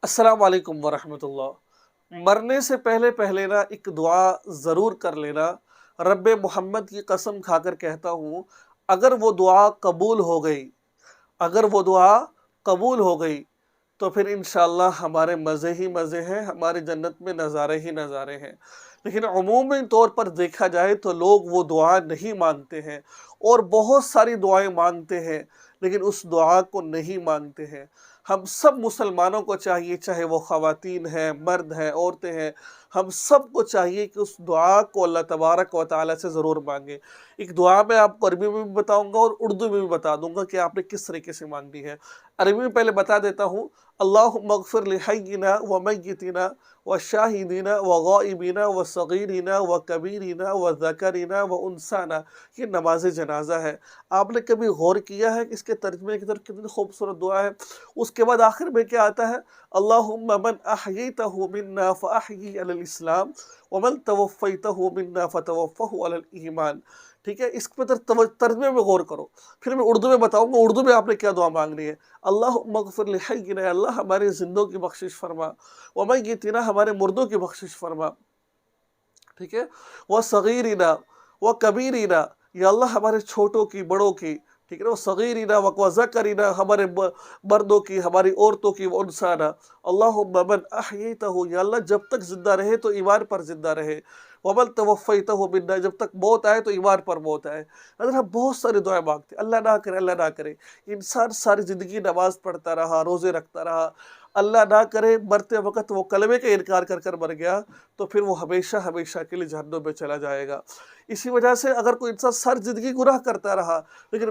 السلام علیکم ورحمۃ اللہ۔ مرنے سے پہلے پہلے نا ایک دعا ضرور کر لینا۔ رب محمد کی قسم کھا کر کہتا ہوں، اگر وہ دعا قبول ہو گئی اگر وہ دعا قبول ہو گئی تو پھر انشاءاللہ ہمارے مزے ہی مزے ہیں، ہمارے جنت میں نظارے ہی نظارے ہیں۔ لیکن عمومی طور پر دیکھا جائے تو لوگ وہ دعا نہیں مانگتے ہیں، اور بہت ساری دعائیں مانگتے ہیں لیکن اس دعا کو نہیں مانگتے ہیں۔ ہم سب مسلمانوں کو چاہیے، چاہے وہ خواتین ہیں، مرد ہیں، عورتیں ہیں، ہم سب کو چاہیے کہ اس دعا کو اللہ تبارک و تعالیٰ سے ضرور مانگیں۔ ایک دعا میں آپ کو عربی میں بھی بتاؤں گا اور اردو میں بھی بتا دوں گا کہ آپ نے کس طریقے سے مانگنی ہے۔ عربی میں پہلے بتا دیتا ہوں، اللہم اغفر لحینا ومیتنا وشاہدینا وغائبینا وصغیرنا وکبیرنا وذکرنا وانثانا۔ یہ نماز جنازہ ہے۔ آپ نے کبھی غور کیا ہے کہ اس کے ترجمے کی طرف کتنی خوبصورت دعا ہے؟ اس کے بعد آخر میں کیا آتا ہے؟ اللہم من احییتہ منا فاحیی علی الاسلام ومن توفیتہ منا فتوفہ علی الایمان۔ ٹھیک ہے، اس پر ترجمے میں غور کرو، پھر میں اردو میں بتاؤں گا اردو میں آپ نے کیا دعا مانگنی ہے۔ اللہم اغفر لحینا، اللہ ہمارے زندوں کی بخشش فرما، ومیتنا، ہمارے مردوں کی بخشش فرما، ٹھیک ہے، وصغیرنا وکبیرنا، یا اللہ ہمارے چھوٹوں کی، بڑوں کی، ٹھیک ہے نا، وصغیرنا وذکرنا، ہمارے مردوں کی، ہماری عورتوں کی، وانثانا۔ اللہم من احییتہ، یا اللہ جب تک زندہ رہے تو ایمان پر زندہ رہے، ومن توفیتہ منا، جب تک موت آئے تو ایمان پر موت آئے۔ اگر ہم بہت ساری دعائیں مانگتے ہیں، اللہ نہ کرے، اللہ نہ کرے انسان ساری زندگی نماز پڑھتا رہا، روزے رکھتا رہا، اللہ نہ کرے مرتے وقت وہ کلمے کا انکار کر کر مر گیا، تو پھر وہ ہمیشہ ہمیشہ کے لیے جہنم میں چلا جائے گا۔ اسی وجہ سے اگر کوئی انسان ساری زندگی گناہ کرتا رہا لیکن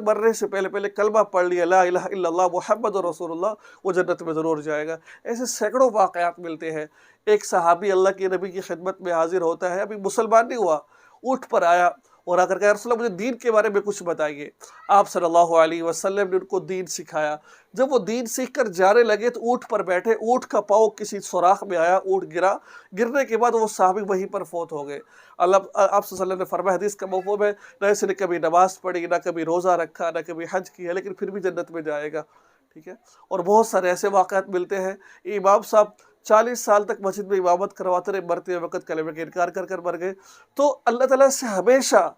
مرنے سے پہلے پہلے کلمہ پڑھ لیا، لا الہ الا اللہ محمد رسول اللہ، وہ جنت میں ضرور جائے گا۔ ایسے سینکڑوں واقعات ملتے ہیں۔ ایک صحابی اللہ کے نبی کی خدمت میں حاضر ہوتا ہے، ابھی مسلمان نہیں ہوا، اونٹ پر آیا اور آ کر کہا، یا رسول اللہ مجھے دین کے بارے میں کچھ بتائیے۔ آپ صلی اللہ علیہ وسلم نے ان کو دین سکھایا۔ جب وہ دین سیکھ کر جانے لگے تو اونٹ پر بیٹھے، اونٹ کا پاؤں کسی سوراخ میں آیا، اونٹ گرا، گرنے کے بعد وہ صحابی وہیں پر فوت ہو گئے۔ آپ صلی اللہ علیہ وسلم نے فرمایا، حدیث کا مفہوم ہے، نہ اس نے کبھی نماز پڑھی، نہ کبھی روزہ رکھا، نہ کبھی حج کیا، لیکن پھر بھی جنت میں جائے گا۔ ٹھیک ہے، اور بہت سارے ایسے واقعات ملتے ہیں۔ امام صاحب 40 سال تک مسجد میں امامت کرواتے رہے، مرتے وقت کلمے کا انکار کر کر مر گئے۔ تو اللہ تعالیٰ سے ہمیشہ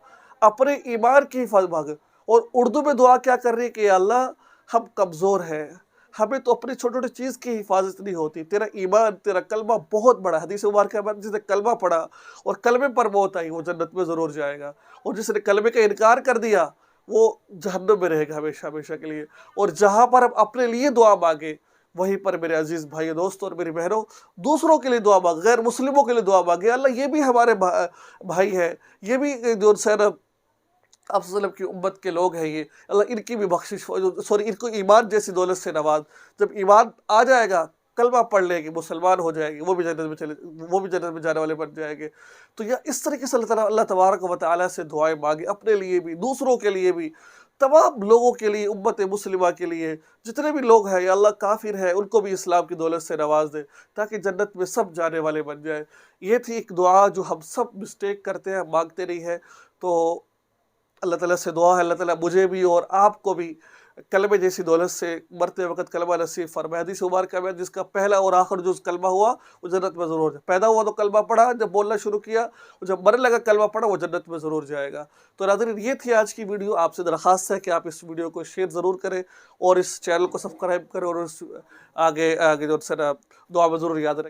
اپنے ایمان کی حفاظت مانگے۔ اور اردو میں دعا کیا کر رہی ہے کہ یا اللہ ہم کمزور ہیں، ہمیں تو اپنی چھوٹی چھوٹی چیز کی حفاظت نہیں ہوتی، تیرا ایمان، تیرا کلمہ بہت بڑا۔ حدیث مبارکہ میں جس نے کلمہ پڑھا اور کلمے پر موت آئی وہ جنت میں ضرور جائے گا، اور جس نے کلمے کا انکار کر دیا وہ جہنم میں رہے گا ہمیشہ ہمیشہ کے لیے۔ اور جہاں پر ہم اپنے لیے دعا مانگے، وہیں پر میرے عزیز بھائی دوستوں اور میری بہنوں، دوسروں کے لیے دعا مانگے، غیر مسلموں کے لیے دعا مانگے۔ اللہ یہ بھی ہمارے بھائی ہیں، یہ بھی جو آپ صلی اللہ علیہ وسلم کی امت کے لوگ ہیں، یہ اللہ ان کی بھی بخشش، ان کو ایمان جیسی دولت سے نواز۔ جب ایمان آ جائے گا، کلمہ پڑھ لے گی، مسلمان ہو جائے گی، وہ بھی جنت میں جانے والے بن جائیں گے۔ تو یہ اس طریقے سے اللہ تبارک و تعالیٰ سے دعائیں مانگیں، اپنے لیے بھی، دوسروں کے لیے بھی، تمام لوگوں کے لیے، امت مسلمہ کے لیے، جتنے بھی لوگ ہیں یا اللہ کافر ہیں ان کو بھی اسلام کی دولت سے نواز دے تاکہ جنت میں سب جانے والے بن جائیں۔ یہ تھی ایک دعا جو ہم سب مسٹیک کرتے ہیں، مانگتے نہیں ہیں۔ تو اللہ تعالیٰ سے دعا ہے اللہ تعالیٰ مجھے بھی اور آپ کو بھی کلمے جیسی دولت سے مرتے وقت کلمہ نصیب فرمائے۔ حدیث مبارکہ میں جس کا پہلا اور آخر جز کلمہ ہوا وہ جنت میں ضرور جائے۔ پیدا ہوا تو کلمہ پڑھا، جب بولنا شروع کیا، جب مرنے لگا کلمہ پڑھا، وہ جنت میں ضرور جائے گا۔ تو ناظرین یہ تھی آج کی ویڈیو۔ آپ سے درخواست ہے کہ آپ اس ویڈیو کو شیئر ضرور کریں اور اس چینل کو سبسکرائب کریں، اور آگے جو دعا میں ضرور یاد رکھیں۔